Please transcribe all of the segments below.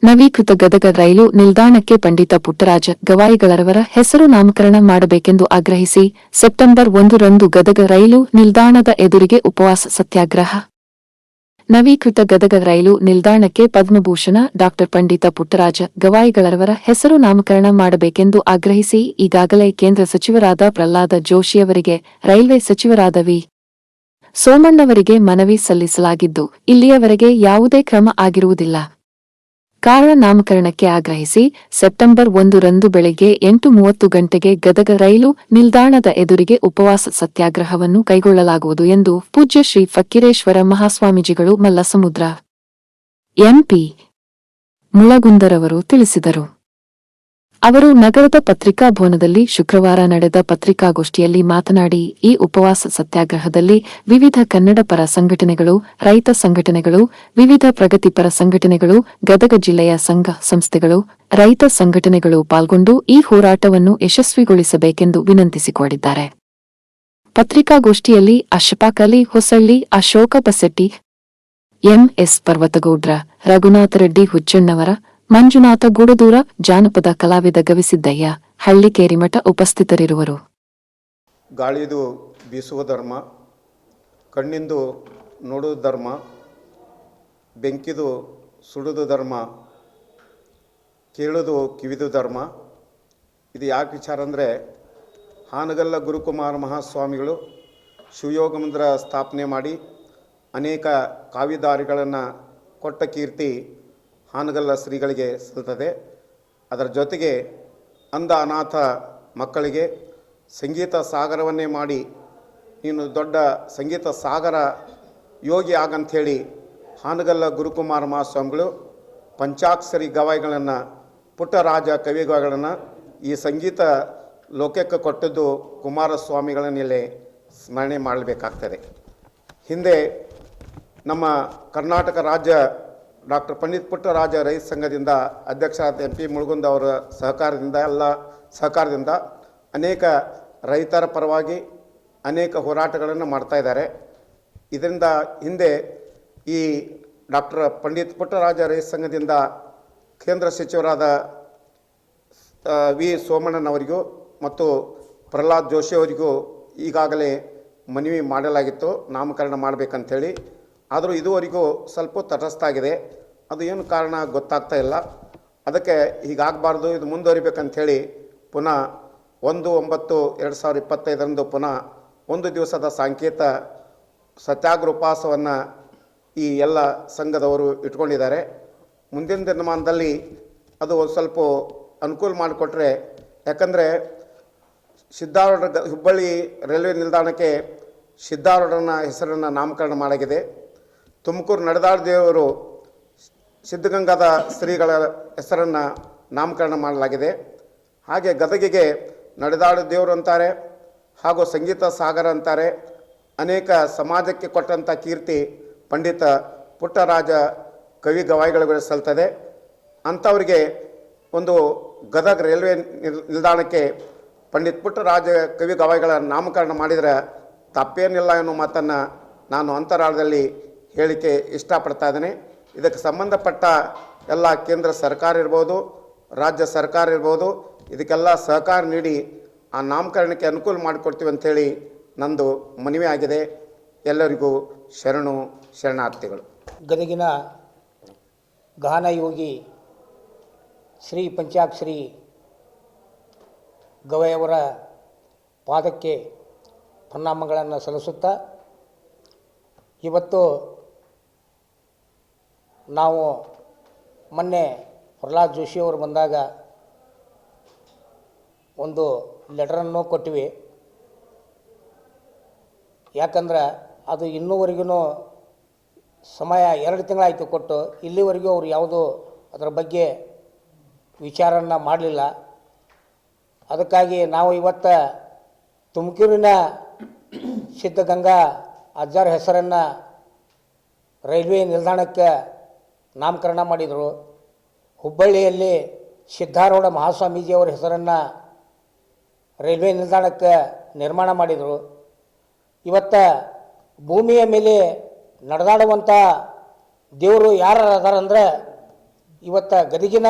ನವೀಕೃತ ಗದಗ ರೈಲು ನಿಲ್ದಾಣಕ್ಕೆ ಪಂಡಿತ ಪುಟ್ಟರಾಜ ಗವಾಯಿಗಳರವರ ಹೆಸರು ನಾಮಕರಣ ಮಾಡಬೇಕೆಂದು ಆಗ್ರಹಿಸಿ ಸೆಪ್ಟೆಂಬರ್ 1ರಂದು ಗದಗ ರೈಲು ನಿಲ್ದಾಣದ ಎದುರಿಗೆ ಉಪವಾಸ ಸತ್ಯಾಗ್ರಹ. ನವೀಕೃತ ಗದಗ ರೈಲು ನಿಲ್ದಾಣಕ್ಕೆ ಪದ್ಮಭೂಷಣ ಡಾ ಪಂಡಿತ ಪುಟ್ಟರಾಜ ಗವಾಯಿಗಳರವರ ಹೆಸರು ನಾಮಕರಣ ಮಾಡಬೇಕೆಂದು ಆಗ್ರಹಿಸಿ ಈಗಾಗಲೇ ಕೇಂದ್ರ ಸಚಿವರಾದ ಪ್ರಹ್ಲಾದ ಜೋಶಿಯವರಿಗೆ, ರೈಲ್ವೆ ಸಚಿವರಾದ ವಿ. ಸೋಮಣ್ಣವರಿಗೆ ಮನವಿ ಸಲ್ಲಿಸಲಾಗಿದ್ದು, ಇಲ್ಲಿಯವರೆಗೆ ಯಾವುದೇ ಕ್ರಮ ಆಗಿರುವುದಿಲ್ಲ. ಕಾರಣ ನಾಮಕರಣಕ್ಕೆ ಆಗ್ರಹಿಸಿ ಸೆಪ್ಟೆಂಬರ್ 1ರಂದು ಬೆಳಗ್ಗೆ 8:30 ಗಂಟೆಗೆ ಗದಗ ರೈಲು ನಿಲ್ದಾಣದ ಎದುರಿಗೆ ಉಪವಾಸ ಸತ್ಯಾಗ್ರಹವನ್ನು ಕೈಗೊಳ್ಳಲಾಗುವುದು ಎಂದು ಪೂಜ್ಯ ಶ್ರೀ ಫಕ್ಕೀರೇಶ್ವರ ಮಹಾಸ್ವಾಮೀಜಿಗಳು ಮಲ್ಲಸಮುದ್ರ ಎಂಪಿ ಮುಳಗುಂದರವರು ತಿಳಿಸಿದರು. ಅವರು ನಗರದ ಪತ್ರಿಕಾ ಭವನದಲ್ಲಿ ಶುಕ್ರವಾರ ನಡೆದ ಪತ್ರಿಕಾಗೋಷ್ಠಿಯಲ್ಲಿ ಮಾತನಾಡಿ, ಈ ಉಪವಾಸ ಸತ್ಯಾಗ್ರಹದಲ್ಲಿ ವಿವಿಧ ಕನ್ನಡ ಪರ ಸಂಘಟನೆಗಳು, ರೈತ ಸಂಘಟನೆಗಳು, ವಿವಿಧ ಪ್ರಗತಿಪರ ಸಂಘಟನೆಗಳು, ಗದಗ ಜಿಲ್ಲೆಯ ಸಂಘ ಸಂಸ್ಥೆಗಳು, ರೈತ ಸಂಘಟನೆಗಳು ಪಾಲ್ಗೊಂಡು ಈ ಹೋರಾಟವನ್ನು ಯಶಸ್ವಿಗೊಳಿಸಬೇಕೆಂದು ವಿನಂತಿಸಿಕೊಂಡಿದ್ದಾರೆ. ಪತ್ರಿಕಾಗೋಷ್ಠಿಯಲ್ಲಿ ಅಶಫಾಕ್ ಅಲಿ ಹೊಸಳ್ಳಿ, ಅಶೋಕ ಬಸೆಟ್ಟಿ, ಎಂಎಸ್ ಪರ್ವತಗೌಡ್ರ, ರಘುನಾಥ ರೆಡ್ಡಿ ಹುಚ್ಚಣ್ಣವರ, ಮಂಜುನಾಥ ಗೂಡದೂರ, ಜಾನಪದ ಕಲಾವಿದ ಗವಿಸಿದ್ದಯ್ಯ, ಹಳ್ಳಿಕೇರಿಮಠ ಉಪಸ್ಥಿತರಿರುವರು. ಗಾಳಿದು ಬೀಸುವ ಧರ್ಮ, ಕಣ್ಣಿಂದು ನೋಡುವ ಧರ್ಮ, ಬೆಂಕಿದು ಸುಡುವುದು ಧರ್ಮ, ಕೇಳುವುದು ಕಿವಿದು ಧರ್ಮ. ಇದು ಯಾಕೆ ವಿಚಾರ ಅಂದರೆ, ಹಾನಗಲ್ಲ ಗುರುಕುಮಾರ ಮಹಾಸ್ವಾಮಿಗಳು ಶಿವಯೋಗ ಮಂದಿರ ಸ್ಥಾಪನೆ ಮಾಡಿ ಅನೇಕ ಕಾವ್ಯಧಾರಿಗಳನ್ನು ಕೊಟ್ಟ ಕೀರ್ತಿ ಹಾನಗಲ್ಲ ಶ್ರೀಗಳಿಗೆ ಸಲ್ತದೆ. ಅದರ ಜೊತೆಗೆ ಅಂಧ ಅನಾಥ ಮಕ್ಕಳಿಗೆ ಸಂಗೀತ ಸಾಗರವನ್ನೇ ಮಾಡಿ ನೀನು ದೊಡ್ಡ ಸಂಗೀತ ಸಾಗರ ಯೋಗಿ ಆಗಂಥೇಳಿ ಹಾನಗಲ್ಲ ಗುರುಕುಮಾರ ಮಹಾಸ್ವಾಮಿಗಳು ಪಂಚಾಕ್ಷರಿ ಗವಾಯಿಗಳನ್ನು, ಪುಟ್ಟರಾಜ ಕವಿಗವಾಯಿಗಳನ್ನು ಈ ಸಂಗೀತ ಲೋಕಕ್ಕೆ ಕೊಟ್ಟದ್ದು ಕುಮಾರಸ್ವಾಮಿಗಳನ್ನೆಲ್ಲೇ ಸ್ಮರಣೆ ಮಾಡಬೇಕಾಗ್ತದೆ. ಹಿಂದೆ ನಮ್ಮ ಕರ್ನಾಟಕ ರಾಜ್ಯ ಡಾಕ್ಟರ್ ಪಂಡಿತ್ ಪುಟ್ಟರಾಜ ರೈತ ಸಂಘದಿಂದ ಅಧ್ಯಕ್ಷರಾದ MP ಮುಳಗುಂದ ಅವರ ಸಹಕಾರದಿಂದ ಅನೇಕ ರೈತರ ಪರವಾಗಿ ಅನೇಕ ಹೋರಾಟಗಳನ್ನು ಮಾಡ್ತಾ ಇದ್ದಾರೆ. ಇದರಿಂದ ಹಿಂದೆ ಈ ಡಾಕ್ಟರ್ ಪಂಡಿತ್ ಪುಟ್ಟರಾಜ ರೈತ ಸಂಘದಿಂದ ಕೇಂದ್ರ ಸಚಿವರಾದ ವಿ. ಸೋಮಣ್ಣನವರಿಗೂ ಮತ್ತು ಪ್ರಹ್ಲಾದ್ ಜೋಶಿಯವರಿಗೂ ಈಗಾಗಲೇ ಮನವಿ ಮಾಡಲಾಗಿತ್ತು ನಾಮಕರಣ ಮಾಡಬೇಕಂಥೇಳಿ. ಆದರೂ ಇದುವರೆಗೂ ಸ್ವಲ್ಪ ತಟಸ್ಥ ಆಗಿದೆ. ಅದು ಏನು ಕಾರಣ ಗೊತ್ತಾಗ್ತಾ ಇಲ್ಲ. ಅದಕ್ಕೆ ಹೀಗಾಗಬಾರ್ದು, ಇದು ಮುಂದುವರಿಬೇಕಂಥೇಳಿ ಪುನಃ 1/9/2025 ಪುನಃ ಒಂದು ದಿವಸದ ಸಾಂಕೇತ ಸತ್ಯಾಗ್ರಹ ಉಪವಾಸವನ್ನು ಈ ಎಲ್ಲ ಸಂಘದವರು ಇಟ್ಕೊಂಡಿದ್ದಾರೆ. ಮುಂದಿನ ದಿನಮಾನದಲ್ಲಿ ಅದು ಸ್ವಲ್ಪ ಅನುಕೂಲ ಮಾಡಿಕೊಟ್ರೆ, ಯಾಕಂದರೆ ಸಿದ್ದಾರೂಢ ಹುಬ್ಬಳ್ಳಿ ರೈಲ್ವೆ ನಿಲ್ದಾಣಕ್ಕೆ ಸಿದ್ದಾರೂಢನ ಹೆಸರನ್ನು ನಾಮಕರಣ ಮಾಡಲಾಗಿದೆ. ತುಮಕೂರು ನಡೆದಾಳ ದೇವರು ಸಿದ್ಧಗಂಗಾದ ಶ್ರೀಗಳ ಹೆಸರನ್ನು ನಾಮಕರಣ ಮಾಡಲಾಗಿದೆ. ಹಾಗೆ ಗದಗಿಗೆ ನಡೆದಾಳ ದೇವರು ಅಂತಾರೆ, ಹಾಗೂ ಸಂಗೀತ ಸಾಗರ ಅಂತಾರೆ. ಅನೇಕ ಸಮಾಜಕ್ಕೆ ಕೊಟ್ಟಂಥ ಕೀರ್ತಿ ಪಂಡಿತ ಪುಟ್ಟರಾಜ ಕವಿ ಗವಾಯಿಗಳಿಗೆ ಸಲ್ತದೆ. ಅಂಥವರಿಗೆ ಒಂದು ಗದಗ ರೈಲ್ವೆ ನಿಲ್ದಾಣಕ್ಕೆ ಪಂಡಿತ್ ಪುಟ್ಟರಾಜ ಕವಿ ಗವಾಯಿಗಳ ನಾಮಕರಣ ಮಾಡಿದರೆ ತಪ್ಪೇನಿಲ್ಲ ಅನ್ನೋ ಮಾತನ್ನು ನಾನು ಅಂತರಾಳದಲ್ಲಿ ಹೇಳಿಕೆ ಇಷ್ಟಪಡ್ತಾ ಇದ್ದೇನೆ. ಇದಕ್ಕೆ ಸಂಬಂಧಪಟ್ಟ ಎಲ್ಲ ಕೇಂದ್ರ ಸರ್ಕಾರ ಇರ್ಬೋದು, ರಾಜ್ಯ ಸರ್ಕಾರ ಇರ್ಬೋದು, ಇದಕ್ಕೆಲ್ಲ ಸಹಕಾರ ನೀಡಿ ಆ ನಾಮಕರಣಕ್ಕೆ ಅನುಕೂಲ ಮಾಡಿಕೊಡ್ತೀವಿ ಅಂಥೇಳಿ ನಂದು ಮನವಿ ಆಗಿದೆ. ಎಲ್ಲರಿಗೂ ಶರಣಾರ್ಥಿಗಳು. ಗದಗಿನ ಗಾನಯೋಗಿ ಶ್ರೀ ಪಂಚಾಕ್ಷರಿ ಗವಾಯಿಯವರ ಪಾದಕ್ಕೆ ಪ್ರಣಾಮಗಳನ್ನು ಸಲ್ಲಿಸುತ್ತಾ, ಇವತ್ತು ನಾವು ಮೊನ್ನೆ ಪ್ರಹ್ಲಾದ್ ಜೋಶಿಯವರು ಬಂದಾಗ ಒಂದು ಲೆಟರನ್ನು ಕೊಟ್ಟಿವಿ. ಯಾಕಂದ್ರೆ ಅದು ಇನ್ನೂವರೆಗೂ ಸಮಯ 2 ತಿಂಗಳಾಯಿತು ಕೊಟ್ಟು, ಇಲ್ಲಿವರೆಗೂ ಅವರು ಯಾವುದೂ ಅದರ ಬಗ್ಗೆ ವಿಚಾರವನ್ನು ಮಾಡಲಿಲ್ಲ. ಅದಕ್ಕಾಗಿ ನಾವು ಇವತ್ತು ತುಮಕೂರಿನ ಸಿದ್ಧಗಂಗಾ ಅಜ್ಜಾರ ಹೆಸರನ್ನು ರೈಲ್ವೆ ನಿಲ್ದಾಣಕ್ಕೆ ನಾಮಕರಣ ಮಾಡಿದರು. ಹುಬ್ಬಳ್ಳಿಯಲ್ಲಿ ಸಿದ್ದಾರೂಢ ಮಹಾಸ್ವಾಮೀಜಿಯವರ ಹೆಸರನ್ನು ರೈಲ್ವೆ ನಿಲ್ದಾಣಕ್ಕೆ ನಿರ್ಮಾಣ ಮಾಡಿದರು. ಇವತ್ತು ಭೂಮಿಯ ಮೇಲೆ ನಡೆದಾಡುವಂಥ ದೇವರು ಯಾರು ಅದಾರಂದ್ರೆ ಇವತ್ತು ಗದಗಿನ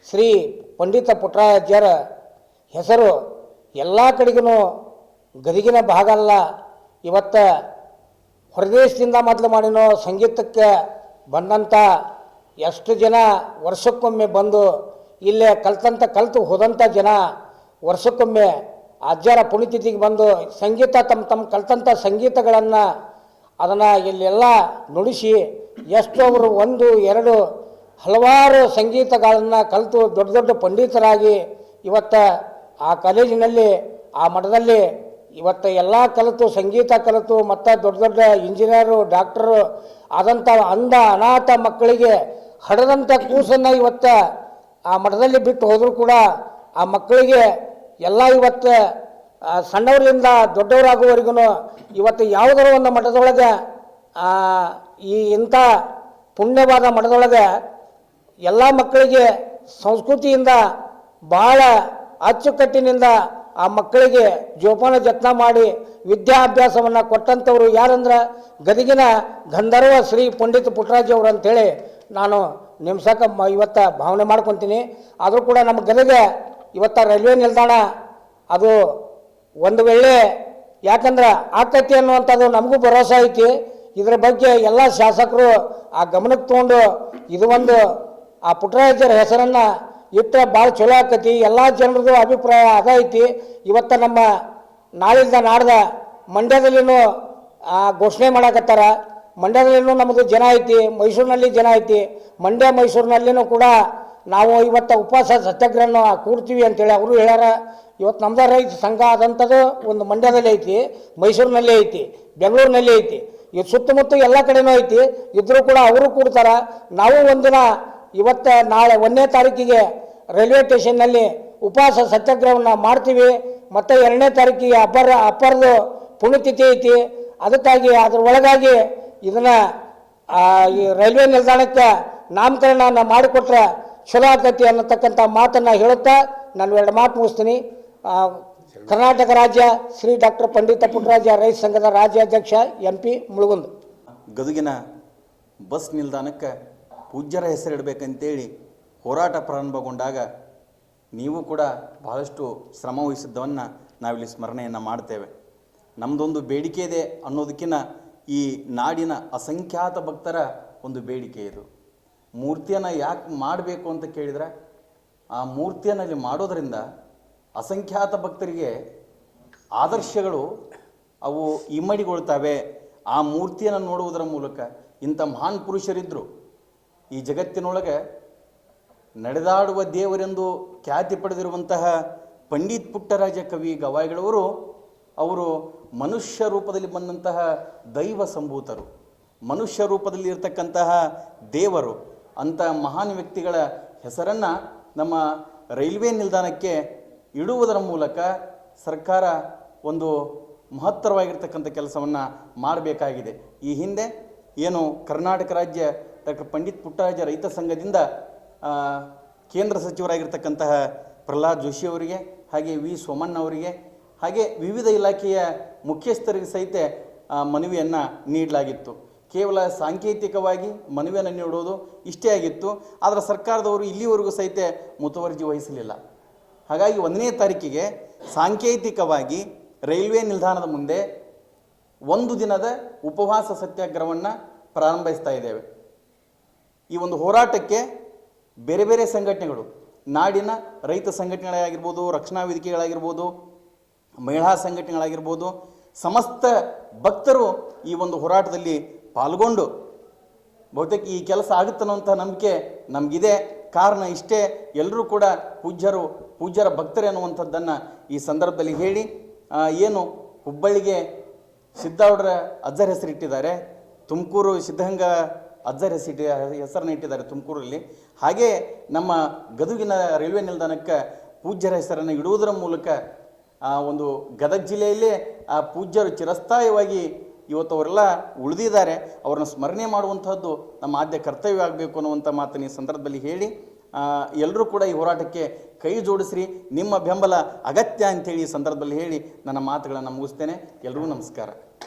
ಶ್ರೀ ಪಂಡಿತ ಪುಟ್ಟರಾಜರ ಹೆಸರು ಎಲ್ಲ ಕಡೆಗೂ ಗದಗಿನ ಭಾಗ ಅಲ್ಲ, ಇವತ್ತು ಹೊರದೇಶದಿಂದ ಮೊದಲು ಮಾಡಿನೋ ಸಂಗೀತಕ್ಕೆ ಬಂದಂಥ ಎಷ್ಟು ಜನ ವರ್ಷಕ್ಕೊಮ್ಮೆ ಬಂದು ಇಲ್ಲೇ ಕಲ್ತು ಹೋದಂಥ ಜನ ವರ್ಷಕ್ಕೊಮ್ಮೆ ಅಜ್ಜರ ಪುಣ್ಯತಿಥಿಗೆ ಬಂದು ಸಂಗೀತ ತಮ್ಮ ಕಲ್ತಂಥ ಸಂಗೀತಗಳನ್ನು ಅದನ್ನು ಇಲ್ಲೆಲ್ಲ ನುಡಿಸಿ ಎಷ್ಟು ಅವರು 1, 2 ಹಲವಾರು ಸಂಗೀತಗಳನ್ನು ಕಲಿತು ದೊಡ್ಡ ದೊಡ್ಡ ಪಂಡಿತರಾಗಿ ಇವತ್ತು ಆ ಕಾಲೇಜಿನಲ್ಲಿ ಆ ಮಠದಲ್ಲಿ ಇವತ್ತು ಎಲ್ಲ ಕಲಿತು ಸಂಗೀತ ಕಲಿತು ಮತ್ತು ದೊಡ್ಡ ದೊಡ್ಡ ಇಂಜಿನಿಯರು ಡಾಕ್ಟರು ಆದಂಥ ಅನಾಥ ಮಕ್ಕಳಿಗೆ ಹಡದಂಥ ಕೂಸನ್ನು ಇವತ್ತು ಆ ಮಠದಲ್ಲಿ ಬಿಟ್ಟು ಹೋದರೂ ಕೂಡ ಆ ಮಕ್ಕಳಿಗೆ ಎಲ್ಲ ಇವತ್ತು ಸಣ್ಣವರಿಂದ ದೊಡ್ಡವರಾಗುವವರೆಗೂ ಇವತ್ತು ಯಾವುದೋ ಒಂದು ಮಠದೊಳಗೆ ಇಂಥ ಪುಣ್ಯವಾದ ಮಠದೊಳಗೆ ಎಲ್ಲ ಮಕ್ಕಳಿಗೆ ಸಂಸ್ಕೃತಿಯಿಂದ ಭಾಳ ಅಚ್ಚುಕಟ್ಟಿನಿಂದ ಆ ಮಕ್ಕಳಿಗೆ ಜೋಪಾನ ಜತ್ನ ಮಾಡಿ ವಿದ್ಯಾಭ್ಯಾಸವನ್ನು ಕೊಟ್ಟಂಥವ್ರು ಯಾರಂದ್ರೆ ಗದಗಿನ ಗಂಧರ್ವ ಶ್ರೀ ಪಂಡಿತ ಪುಟ್ಟರಾಜ ಅವರು ಅಂಥೇಳಿ ನಾನು ನೆಮ್ಸಕ್ಕೆ ಇವತ್ತು ಭಾವನೆ ಮಾಡ್ಕೊತೀನಿ. ಆದರೂ ಕೂಡ ನಮ್ಮ ಗದಗ ಇವತ್ತು ರೈಲ್ವೆ ನಿಲ್ದಾಣ ಅದು ಒಂದು ವೇಳೆ ಯಾಕಂದ್ರೆ ಆಕತಿ ಅನ್ನುವಂಥದ್ದು ನಮಗೂ ಭರವಸೆ ಐತಿ. ಇದರ ಬಗ್ಗೆ ಎಲ್ಲ ಶಾಸಕರು ಆ ಗಮನಕ್ಕೆ ತೊಗೊಂಡು ಇದು ಒಂದು ಆ ಪುಟ್ಟರಾಜರ ಹೆಸರನ್ನು ಇಟ್ಟರೆ ಭಾಳ ಚಲೋ ಆಕತಿ. ಎಲ್ಲ ಜನರದು ಅಭಿಪ್ರಾಯ ಅದೈತಿ. ಇವತ್ತು ನಮ್ಮ ನಾಳಿಂದ ನಾಡ್ದ ಮಂಡ್ಯದಲ್ಲಿನೂ ಘೋಷಣೆ ಮಾಡಕತ್ತಾರ. ಮಂಡ್ಯದಲ್ಲಿನೂ ನಮ್ಮದು ಜನ ಐತಿ, ಮೈಸೂರಿನಲ್ಲಿ ಜನ ಐತಿ. ಮಂಡ್ಯ ಮೈಸೂರಿನಲ್ಲಿನೂ ಕೂಡ ನಾವು ಇವತ್ತು ಉಪವಾಸ ಸತ್ಯಾಗ್ರಹನ ಕೂಡ್ತೀವಿ ಅಂತೇಳಿ ಅವರು ಹೇಳ್ಯಾರ. ಇವತ್ತು ನಮ್ದು ರೈತ ಸಂಘ ಆದಂಥದ್ದು ಒಂದು ಮಂಡ್ಯದಲ್ಲಿ ಐತಿ, ಮೈಸೂರಿನಲ್ಲಿ ಐತಿ, ಬೆಂಗಳೂರಿನಲ್ಲಿ ಐತಿ, ಇದು ಸುತ್ತಮುತ್ತ ಎಲ್ಲ ಕಡೆನೂ ಐತಿ. ಇದ್ರೂ ಕೂಡ ಅವರು ಕೂಡ್ತಾರ. ನಾವು ಒಂದಿನ ಇವತ್ತು ನಾಳೆ 1ನೇ ತಾರೀಕಿಗೆ ರೈಲ್ವೆ ಸ್ಟೇಷನ್ನಲ್ಲಿ ಉಪವಾಸ ಸತ್ಯಾಗ್ರಹವನ್ನು ಮಾಡ್ತೀವಿ. ಮತ್ತು 2ನೇ ತಾರೀಕಿಗೆ ಅಪ್ಪರದು ಪುಣ್ಯತಿಥಿ ಐತಿ. ಅದಕ್ಕಾಗಿ ಅದ್ರ ಒಳಗಾಗಿ ಇದನ್ನು ಈ ರೈಲ್ವೆ ನಿಲ್ದಾಣಕ್ಕೆ ನಾಮಕರಣ ಮಾಡಿಕೊಟ್ರೆ ಚಲೋ ಆಕತಿ ಅನ್ನತಕ್ಕಂಥ ಮಾತನ್ನು ಹೇಳುತ್ತಾ ನಾನು 2 ಮಾತು ಮುಗಿಸ್ತೀನಿ. ಕರ್ನಾಟಕ ರಾಜ್ಯ ಶ್ರೀ ಡಾಕ್ಟರ್ ಪಂಡಿತ ಪುಟ್ಟರಾಜ ರೈತ ಸಂಘದ ರಾಜ್ಯಾಧ್ಯಕ್ಷ MP ಮುಳುಗುಂದ್. ಗದಗಿನ ಬಸ್ ನಿಲ್ದಾಣಕ್ಕೆ ಪೂಜ್ಯರ ಹೆಸರಿಡಬೇಕಂತೇಳಿ ಹೋರಾಟ ಪ್ರಾರಂಭಗೊಂಡಾಗ ನೀವು ಕೂಡ ಬಹಳಷ್ಟು ಶ್ರಮ ವಹಿಸಿದ್ದವನ್ನು ನಾವಿಲ್ಲಿ ಸ್ಮರಣೆಯನ್ನು ಮಾಡ್ತೇವೆ. ನಮ್ಮದೊಂದು ಬೇಡಿಕೆ ಇದೆ ಅನ್ನೋದಕ್ಕಿಂತ ಈ ನಾಡಿನ ಅಸಂಖ್ಯಾತ ಭಕ್ತರ ಒಂದು ಬೇಡಿಕೆ ಇದು. ಮೂರ್ತಿಯನ್ನು ಯಾಕೆ ಮಾಡಬೇಕು ಅಂತ ಕೇಳಿದರೆ, ಆ ಮೂರ್ತಿಯನ್ನು ಮಾಡೋದರಿಂದ ಅಸಂಖ್ಯಾತ ಭಕ್ತರಿಗೆ ಆದರ್ಶಗಳು ಅವು ಇಮ್ಮಡಿಗೊಳ್ತವೆ. ಆ ಮೂರ್ತಿಯನ್ನು ನೋಡುವುದರ ಮೂಲಕ ಇಂಥ ಮಹಾನ್ ಪುರುಷರಿದ್ದರು. ಈ ಜಗತ್ತಿನೊಳಗೆ ನಡೆದಾಡುವ ದೇವರೆಂದು ಖ್ಯಾತಿ ಪಡೆದಿರುವಂತಹ ಪಂಡಿತ್ ಪುಟ್ಟರಾಜ ಕವಿ ಗವಾಯಿಗಳವರು ಅವರು ಮನುಷ್ಯ ರೂಪದಲ್ಲಿ ಬಂದಂತಹ ದೈವ ಸಂಭೂತರು, ಮನುಷ್ಯ ರೂಪದಲ್ಲಿ ಇರತಕ್ಕಂತಹ ದೇವರು. ಅಂಥ ಮಹಾನ್ ವ್ಯಕ್ತಿಗಳ ಹೆಸರನ್ನು ನಮ್ಮ ರೈಲ್ವೆ ನಿಲ್ದಾಣಕ್ಕೆ ಇಡುವುದರ ಮೂಲಕ ಸರ್ಕಾರ ಒಂದು ಮಹತ್ತರವಾಗಿರ್ತಕ್ಕಂಥ ಕೆಲಸವನ್ನು ಮಾಡಬೇಕಾಗಿದೆ. ಈ ಹಿಂದೆ ಏನು ಕರ್ನಾಟಕ ರಾಜ್ಯ ಡಾಕ್ಟರ್ ಪಂಡಿತ್ ಪುಟ್ಟರಾಜ ರೈತ ಸಂಘದಿಂದ ಕೇಂದ್ರ ಸಚಿವರಾಗಿರ್ತಕ್ಕಂತಹ ಪ್ರಹ್ಲಾದ್ ಜೋಶಿ ಅವರಿಗೆ, ಹಾಗೆ ವಿ ಸೋಮಣ್ಣ ಅವರಿಗೆ, ಹಾಗೆ ವಿವಿಧ ಇಲಾಖೆಯ ಮುಖ್ಯಸ್ಥರಿಗೆ ಸಹಿತ ಮನವಿಯನ್ನು ನೀಡಲಾಗಿತ್ತು. ಕೇವಲ ಸಾಂಕೇತಿಕವಾಗಿ ಮನವಿಯನ್ನು ನೀಡೋದು ಇಷ್ಟೇ ಆಗಿತ್ತು. ಆದರೆ ಸರ್ಕಾರದವರು ಇಲ್ಲಿವರೆಗೂ ಸಹಿತ ಮುತುವರ್ಜಿ ವಹಿಸಲಿಲ್ಲ. ಹಾಗಾಗಿ 1ನೇ ತಾರೀಕಿಗೆ ಸಾಂಕೇತಿಕವಾಗಿ ರೈಲ್ವೆ ನಿಲ್ದಾಣದ ಮುಂದೆ 1 ದಿನದ ಉಪವಾಸ ಸತ್ಯಾಗ್ರಹವನ್ನು ಪ್ರಾರಂಭಿಸ್ತಾ ಇದ್ದೇವೆ. ಈ ಒಂದು ಹೋರಾಟಕ್ಕೆ ಬೇರೆ ಬೇರೆ ಸಂಘಟನೆಗಳು, ನಾಡಿನ ರೈತ ಸಂಘಟನೆಗಳಾಗಿರ್ಬೋದು, ರಕ್ಷಣಾ ವೇದಿಕೆಗಳಾಗಿರ್ಬೋದು, ಮಹಿಳಾ ಸಂಘಟನೆಗಳಾಗಿರ್ಬೋದು, ಸಮಸ್ತ ಭಕ್ತರು ಈ ಒಂದು ಹೋರಾಟದಲ್ಲಿ ಪಾಲ್ಗೊಂಡು ಬಹುತೇಕ ಈ ಕೆಲಸ ಆಗುತ್ತನ್ನೋಂಥ ನಂಬಿಕೆ ನಮಗಿದೆ. ಕಾರಣ ಇಷ್ಟೇ, ಎಲ್ಲರೂ ಕೂಡ ಪೂಜ್ಯರ ಭಕ್ತರೇ ಅನ್ನುವಂಥದ್ದನ್ನು ಈ ಸಂದರ್ಭದಲ್ಲಿ ಹೇಳಿ, ಏನು ಹುಬ್ಬಳ್ಳಿಗೆ ಸಿದ್ದಾರೂಢರ ಅಜ್ಜರ ಹೆಸರಿಟ್ಟಿದ್ದಾರೆ, ತುಮಕೂರು ಸಿದ್ಧಗಂಗಾ ಅಜ್ಜರ ಹೆಸರನ್ನು ಇಟ್ಟಿದ್ದಾರೆ ತುಮಕೂರಲ್ಲಿ. ಹಾಗೆ ನಮ್ಮ ಗದಗಿನ ರೈಲ್ವೆ ನಿಲ್ದಾಣಕ್ಕೆ ಪೂಜ್ಯರ ಹೆಸರನ್ನು ಇಡುವುದರ ಮೂಲಕ ಒಂದು ಗದಗ ಜಿಲ್ಲೆಯಲ್ಲೇ ಆ ಪೂಜ್ಯರು ಚಿರಸ್ಥಾಯಿಯಾಗಿ ಇವತ್ತು ಅವರೆಲ್ಲ ಉಳಿದಿದ್ದಾರೆ. ಅವ್ರನ್ನ ಸ್ಮರಣೆ ಮಾಡುವಂಥದ್ದು ನಮ್ಮ ಆದ್ಯ ಕರ್ತವ್ಯ ಆಗಬೇಕು ಅನ್ನುವಂಥ ಮಾತನ್ನು ಈ ಸಂದರ್ಭದಲ್ಲಿ ಹೇಳಿ, ಎಲ್ಲರೂ ಕೂಡ ಈ ಹೋರಾಟಕ್ಕೆ ಕೈ ಜೋಡಿಸ್ರಿ, ನಿಮ್ಮ ಬೆಂಬಲ ಅಗತ್ಯ ಅಂಥೇಳಿ ಈ ಸಂದರ್ಭದಲ್ಲಿ ಹೇಳಿ ನನ್ನ ಮಾತುಗಳನ್ನು ಮುಗಿಸ್ತೇನೆ. ಎಲ್ಲರಿಗೂ ನಮಸ್ಕಾರ.